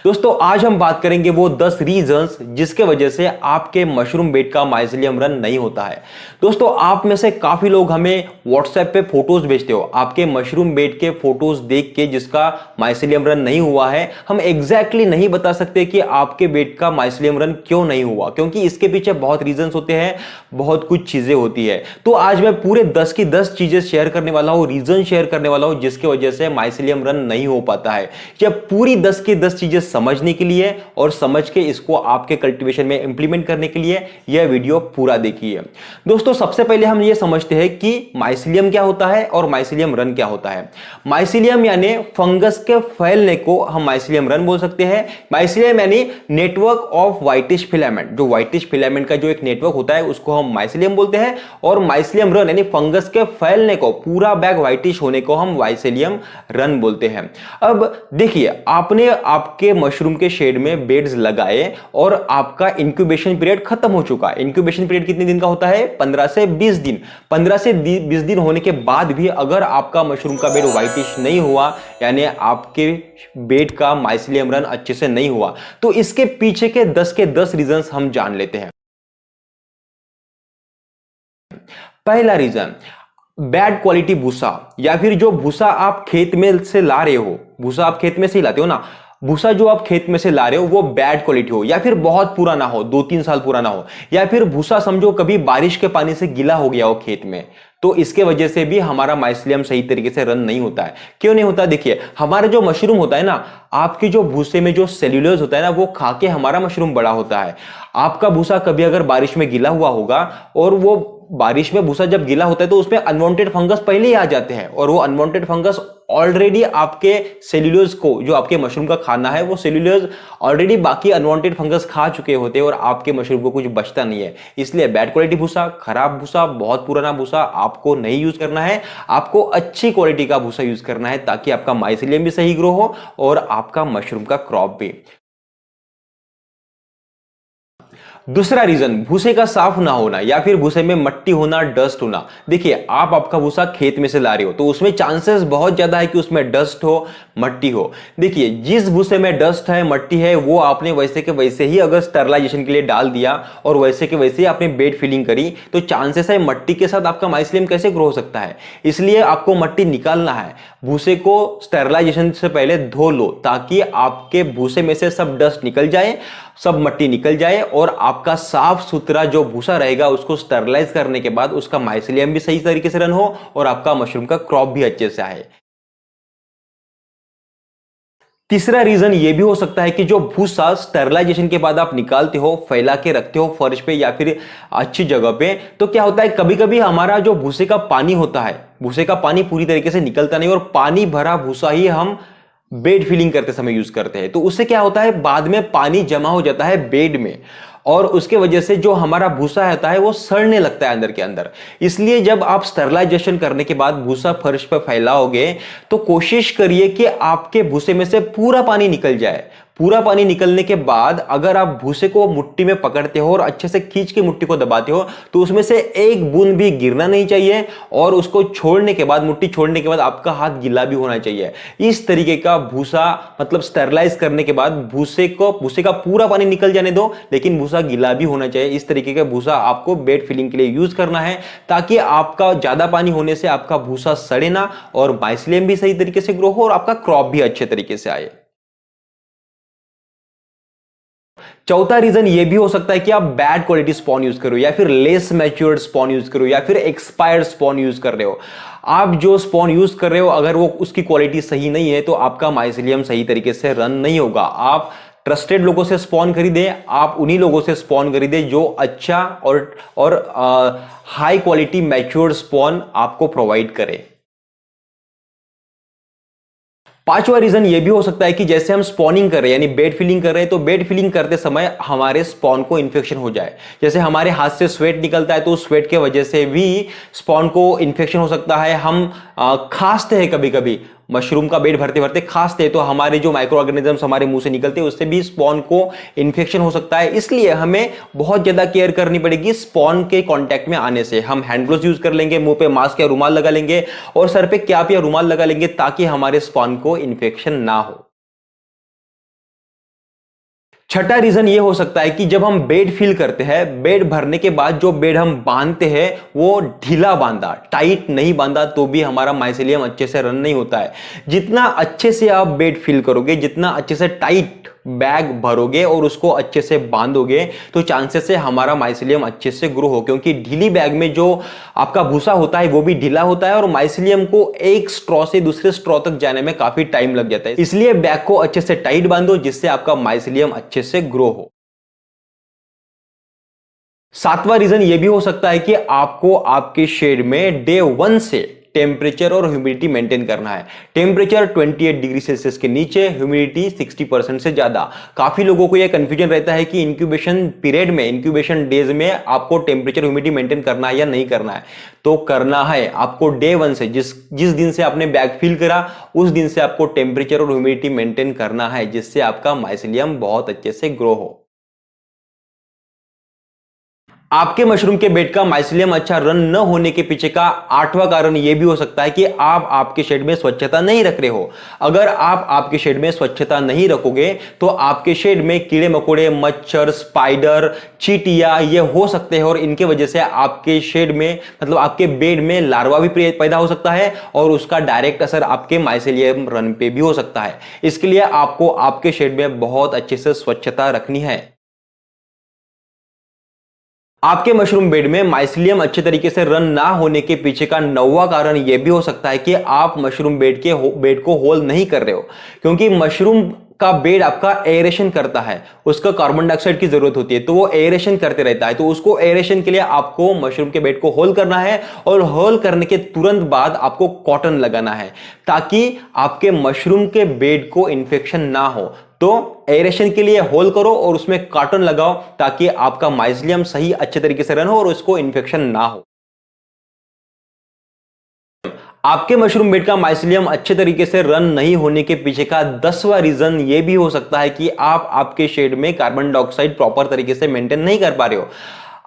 दोस्तों आज हम बात करेंगे वो 10 रीजंस जिसके वजह से आपके मशरूम बेड का माइसेलियम रन नहीं होता है। दोस्तों आप में से काफी लोग हमें व्हाट्सएप पे फोटोज भेजते हो, आपके मशरूम बेड के फोटोज देख के जिसका माइसेलियम रन नहीं हुआ है। हम एग्जैक्टली नहीं बता सकते कि आपके बेड का माइसेलियम रन क्यों नहीं हुआ, क्योंकि इसके पीछे बहुत रीजंस होते हैं, बहुत कुछ चीजें होती है। तो आज मैं पूरे 10 की 10 चीजें शेयर करने वाला हूं, रीजन शेयर करने वाला हूं जिसकी वजह से माइसेलियम रन नहीं हो पाता है। जब पूरी 10 की 10 चीजें समझने के लिए और समझ के इसको आपके कल्टीवेशन में इंप्लीमेंट करने के लिए यह वीडियो पूरा देखिए। दोस्तों सबसे पहले हम यह समझते हैं कि माइसेलियम क्या होता है और माइसेलियम रन क्या होता है। माइसेलियम यानी फंगस के फैलने को हम माइसेलियम रन बोल सकते हैं। माइसेलियम यानी नेटवर्क ऑफ व्हाइटिश फिलामेंट, जो व्हाइटिश फिलामेंट का जो एक नेटवर्क होता है उसको हम माइसेलियम बोलते हैं। और माइसेलियम रन यानी फंगस के फैलने को, पूरा बैग व्हाइटिश होने को हम माइसेलियम रन बोलते हैं। अब देखिए, आपने आपके मशरूम के शेड में बेड्स लगाए और आपका इंक्यूबेशन पीरियड खत्म हो चुका है। इंक्यूबेशन पीरियड कितने दिन का होता है? 15 से 20 दिन। 15 से 20 दिन होने के बाद भी अगर आपका मशरूम का बेड व्हाइटिश नहीं हुआ, यानी आपके बेड का माइसेलियम रन अच्छे से नहीं हुआ, तो इसके पीछे के 10 के 10 रीजंस हम जान लेते हैं। पहला रीजन, बैड क्वालिटी भूसा, या फिर जो भूसा आप खेत में से ला रहे हो, भूसा आप खेत में से ही लाते हो ना, भूसा जो आप खेत में से ला रहे हो वो बैड क्वालिटी हो, या फिर बहुत पुराना हो, 2-3 साल पुराना हो, या फिर भूसा समझो कभी बारिश के पानी से गीला हो गया हो खेत में, तो इसके वजह से भी हमारा माइसेलियम सही तरीके से रन नहीं होता है। क्यों नहीं होता? देखिए, हमारा जो मशरूम होता है ना, आपके जो भूसे में जो सेल्यूलोज होता है ना, वो खा के हमारा मशरूम बड़ा होता है। आपका भूसा कभी अगर बारिश में गीला हुआ होगा, और वो बारिश में भूसा जब गीला होता है तो उसमें अनवांटेड फंगस पहले ही आ जाते हैं, और वो अनवांटेड फंगस ऑलरेडी आपके सेल्यूलोज को, जो आपके मशरूम का खाना है, वो सेल्यूलोज ऑलरेडी बाकी अनवांटेड फंगस खा चुके होते हैं और आपके मशरूम को कुछ बचता नहीं है। इसलिए बैड क्वालिटी भूसा, खराब भूसा, बहुत पुराना भूसा आपको नहीं यूज करना है। आपको अच्छी क्वालिटी का भूसा यूज करना है ताकि आपका माइसेलियम भी सही ग्रो हो और आपका मशरूम का क्रॉप भी। दूसरा रीजन, भूसे का साफ ना होना, या फिर भूसे में मट्टी होना, डस्ट होना। देखिए, आप आपका भूसा खेत में से ला रहे हो तो उसमें चांसेस बहुत ज्यादा है कि उसमें डस्ट हो, मट्टी हो। देखिए, जिस भूसे में डस्ट है, मट्टी है, वो आपने वैसे के वैसे ही अगर स्टरलाइजेशन के लिए डाल दिया और वैसे के वैसे ही आपने बेड फिलिंग करी, तो चांसेस है मट्टी के साथ आपका माइसेलियम कैसे ग्रो हो सकता है। इसलिए आपको मट्टी निकालना है। भूसे को स्टरलाइजेशन से पहले धो लो ताकि आपके भूसे में से सब डस्ट निकल जाए, सब मट्टी निकल जाए, और आपका साफ सुथरा जो भूसा रहेगा उसको स्टरलाइज करने के बाद उसका माइसेलियम भी सही तरीके से रन हो और आपका मशरूम का क्रॉप भी अच्छे से आए। तीसरा रीजन यह भी हो सकता है कि जो भूसा स्टरलाइजेशन के बाद आप निकालते हो, फैला के रखते हो फर्श पे या फिर अच्छी जगह पे, तो क्या होता है, कभी कभी हमारा जो भूसे का पानी होता है, भूसे का पानी पूरी तरीके से निकलता नहीं, और पानी भरा भूसा ही हम बेड फिलिंग करते समय यूज करते हैं। तो उससे क्या होता है, बाद में पानी जमा हो जाता है बेड में, और उसके वजह से जो हमारा भूसा होता है वो सड़ने लगता है अंदर के अंदर। इसलिए जब आप स्टरलाइजेशन करने के बाद भूसा फर्श पर फैलाओगे तो कोशिश करिए कि आपके भूसे में से पूरा पानी निकल जाए। पूरा पानी निकलने के बाद अगर आप भूसे को मुट्ठी में पकड़ते हो और अच्छे से खींच के मुट्ठी को दबाते हो तो उसमें से एक बूंद भी गिरना नहीं चाहिए, और उसको छोड़ने के बाद, मुट्ठी छोड़ने के बाद आपका हाथ गीला भी होना चाहिए। इस तरीके का भूसा, मतलब स्टरलाइज करने के बाद भूसे का पूरा पानी निकल जाने दो, लेकिन भूसा गीला भी होना चाहिए। इस तरीके का भूसा आपको बेड फिलिंग के लिए यूज करना है ताकि आपका ज्यादा पानी होने से आपका भूसा सड़े ना, और माइसेलियम भी सही तरीके से ग्रो हो और आपका क्रॉप भी अच्छे तरीके से आए। चौथा रीजन ये भी हो सकता है कि आप बैड क्वालिटी स्पॉन यूज करो, या फिर लेस मैच्योर्ड स्पॉन यूज करो, या फिर एक्सपायर्ड स्पॉन यूज कर रहे हो। आप जो स्पॉन यूज कर रहे हो अगर वो उसकी क्वालिटी सही नहीं है तो आपका माइसेलियम सही तरीके से रन नहीं होगा। आप ट्रस्टेड लोगों से स्पॉन खरीदें, आप उन्हीं लोगों से स्पॉन खरीदें जो अच्छा और हाई क्वालिटी मैच्योर्ड स्पॉन आपको प्रोवाइड करे। पांचवा रीजन ये भी हो सकता है कि जैसे हम स्पॉनिंग कर रहे हैं, यानी बेड फिलिंग कर रहे हैं, तो बेड फिलिंग करते समय हमारे स्पॉन को इन्फेक्शन हो जाए। जैसे हमारे हाथ से स्वेट निकलता है तो स्वेट के वजह से भी स्पॉन को इन्फेक्शन हो सकता है। हम खांसते हैं, कभी कभी मशरूम का बेड भरते भरते खांसते हैं तो हमारे जो माइक्रो ऑर्गेनिजम्स हमारे मुंह से निकलते हैं उससे भी स्पॉन को इन्फेक्शन हो सकता है। इसलिए हमें बहुत ज्यादा केयर करनी पड़ेगी स्पॉन के कांटेक्ट में आने से। हम हैंड ग्लोव्स यूज कर लेंगे, मुंह पे मास्क या रुमाल लगा लेंगे, और सर पे कैप या रुमाल लगा लेंगे ताकि हमारे स्पॉन को इन्फेक्शन ना हो। छठा रीजन ये हो सकता है कि जब हम बेड फिल करते हैं, बेड भरने के बाद जो बेड हम बांधते हैं वो ढीला बांधा, टाइट नहीं बांधा, तो भी हमारा माइसेलियम अच्छे से रन नहीं होता है। जितना अच्छे से आप बेड फिल करोगे, जितना अच्छे से टाइट बैग भरोगे और उसको अच्छे से बांधोगे, तो चांसेस है हमारा माइसेलियम अच्छे से ग्रो हो, क्योंकि ढीली बैग में जो आपका भूसा होता है वो भी ढीला होता है और माइसेलियम को एक स्ट्रॉ से दूसरे स्ट्रॉ तक जाने में काफी टाइम लग जाता है। इसलिए बैग को अच्छे से टाइट बांधो जिससे आपका माइसेलियम अच्छे से ग्रो हो। सातवां रीजन यह भी हो सकता है कि आपको आपके शेड में डे 1 से टेम्परेचर और ह्यूमिडिटी मेंटेन करना है। टेम्परेचर 28 डिग्री सेल्सियस के नीचे, ह्यूमिडिटी 60% से ज्यादा। काफी लोगों को यह कंफ्यूजन रहता है कि इंक्यूबेशन पीरियड में, इंक्यूबेशन डेज में आपको टेम्परेचर ह्यूमिडिटी मेंटेन करना है या नहीं करना है। तो करना है आपको डे 1 से, जिस दिन से आपने बैग फिल करा उस दिन से आपको टेम्परेचर और ह्यूमिडिटी मेंटेन करना है, जिससे आपका माइसेलियम बहुत अच्छे से ग्रो हो। आपके मशरूम के बेड का माइसेलियम अच्छा रन न होने के पीछे का आठवां कारण यह भी हो सकता है कि आप आपके शेड में स्वच्छता नहीं रख रहे हो। अगर आप आपके शेड में स्वच्छता नहीं रखोगे तो आपके शेड में कीड़े मकोड़े, मच्छर, स्पाइडर, चींटियां ये हो सकते हैं और इनके वजह से आपके शेड में, मतलब आपके बेड में लार्वा भी पैदा हो सकता है और उसका डायरेक्ट असर आपके माइसेलियम रन पे भी हो सकता है। इसके लिए आपको आपके शेड में बहुत अच्छे से स्वच्छता रखनी है। आपके मशरूम बेड में माइसेलियम अच्छे तरीके से रन ना होने के पीछे का नौवां कारण यह भी हो सकता है कि आप मशरूम बेड को होल नहीं कर रहे हो, क्योंकि मशरूम का बेड आपका एरेशन करता है, उसका कार्बन डाइऑक्साइड की जरूरत होती है, तो वो एरेशन करते रहता है। तो उसको एरेशन के लिए आपको मशरूम के बेड को होल करना है और होल करने के तुरंत बाद आपको कॉटन लगाना है ताकि आपके मशरूम के बेड को इंफेक्शन ना हो। तो एरेशन के लिए होल करो और उसमें कॉटन लगाओ ताकि आपका माइसेलियम सही अच्छे तरीके से रन हो और उसको इंफेक्शन ना हो। आपके मशरूम बेड का माइसेलियम अच्छे तरीके से रन नहीं होने के पीछे का 10वां रीजन यह भी हो सकता है कि आप आपके शेड में कार्बन डाइऑक्साइड प्रॉपर तरीके से मेंटेन नहीं कर पा रहे हो।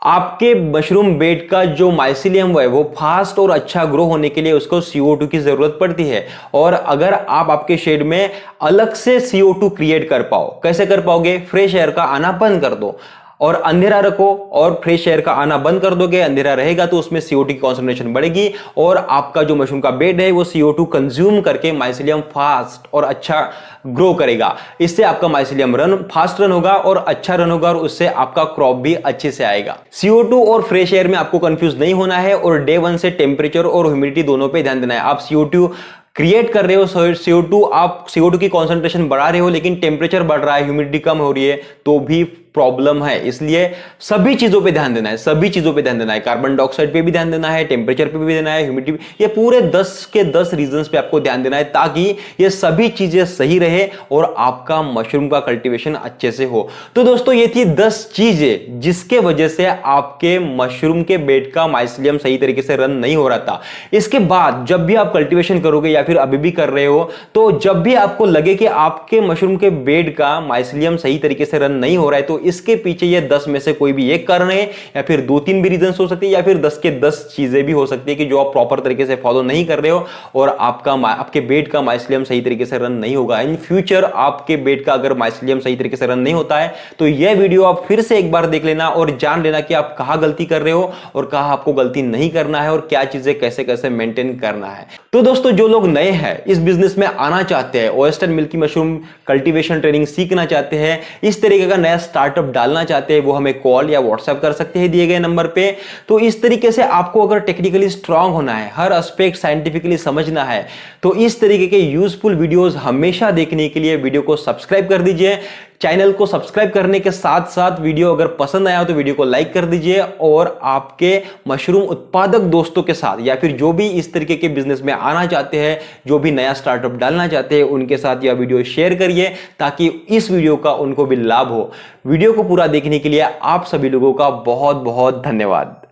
आपके मशरूम बेड का जो माइसेलियम है वो फास्ट और अच्छा ग्रो होने के लिए उसको CO2 की जरूरत पड़ती है। और अगर आप आपके शेड में अलग से CO2 क्रिएट कर पाओ, कैसे कर पाओगे? फ्रेश एयर का आना बंद कर दो और अंधेरा रखो और फ्रेश एयर का आना बंद कर दोगे, अंधेरा रहेगा तो उसमें CO2 की कॉन्सेंट्रेशन बढ़ेगी और आपका जो मशरूम का बेड है वो CO2 कंज्यूम करके माइसेलियम फास्ट और अच्छा ग्रो करेगा। इससे आपका माइसेलियम फास्ट रन होगा और अच्छा रन होगा और उससे आपका क्रॉप भी अच्छे से आएगा। CO2 और फ्रेश एयर में आपको कंफ्यूज नहीं होना है और डे 1 से टेम्परेचर और ह्यूमिडिटी दोनों पे ध्यान देना है। आप CO2 क्रिएट कर रहे हो, आप CO2 की कॉन्सेंट्रेशन बढ़ा रहे हो लेकिन टेम्परेचर बढ़ रहा है, ह्यूमिडिटी कम हो रही है, तो भी प्रॉब्लम है। इसलिए सभी चीजों पे ध्यान देना है, सभी चीजों पे ध्यान देना है। कार्बन डाइऑक्साइड पे भी ध्यान देना है, टेम्परेचर पे भी देना है, ह्यूमिडिटी, ये पूरे 10 के 10 रीजंस पे आपको ध्यान देना है ताकि ये सभी चीजें सही रहे और आपका मशरूम का कल्टीवेशन अच्छे से हो। तो दोस्तों ये थी 10 चीजें जिसके वजह से आपके मशरूम के बेड का माइसेलियम सही तरीके से रन नहीं हो रहा था। इसके बाद जब भी आप कल्टीवेशन करोगे या फिर अभी भी कर रहे हो, तो जब भी आपको लगे कि आपके मशरूम के बेड का माइसेलियम सही तरीके से रन नहीं हो रहा है, तो इसके पीछे ये 10 में से कोई भी एक कारण है या फिर 2-3 भी रीजंस हो सकती है या फिर 10 के 10 चीजें भी हो सकती है कि जो आप प्रॉपर तरीके से फॉलो नहीं कर रहे हो और आपके बेड का माइसेलियम सही तरीके से रन नहीं होगा। इन फ्यूचर आपके बेड का अगर माइसेलियम सही तरीके से रन नहीं होता है तो यह वीडियो आप फिर से एक बार देख लेना और जान लेना कि आप कहां गलती कर रहे हो और कहां आपको गलती नहीं करना है और क्या चीजें कैसे कैसे मेंटेन करना है। तो दोस्तों जो लोग नए हैं, इस बिजनेस में आना चाहते हैं, oyster milky mushroom cultivation training सीखना चाहते हैं, इस तरीके का नया स्टार्टअप डालना चाहते हैं, वो हमें कॉल या व्हाट्सएप कर सकते हैं दिए गए नंबर पे। तो इस तरीके से आपको अगर टेक्निकली स्ट्रांग होना है, हर एस्पेक्ट साइंटिफिकली समझना है, तो इस तरीके के यूजफुल वीडियोस हमेशा देखने के लिए वीडियो को सब्सक्राइब कर दीजिए। चैनल को सब्सक्राइब करने के साथ साथ वीडियो अगर पसंद आया हो तो वीडियो को लाइक कर दीजिए और आपके मशरूम उत्पादक दोस्तों के साथ या फिर जो भी इस तरीके के बिजनेस में आना चाहते हैं, जो भी नया स्टार्टअप डालना चाहते हैं, उनके साथ यह वीडियो शेयर करिए ताकि इस वीडियो का उनको भी लाभ हो। वीडियो को पूरा देखने के लिए आप सभी लोगों का बहुत बहुत धन्यवाद।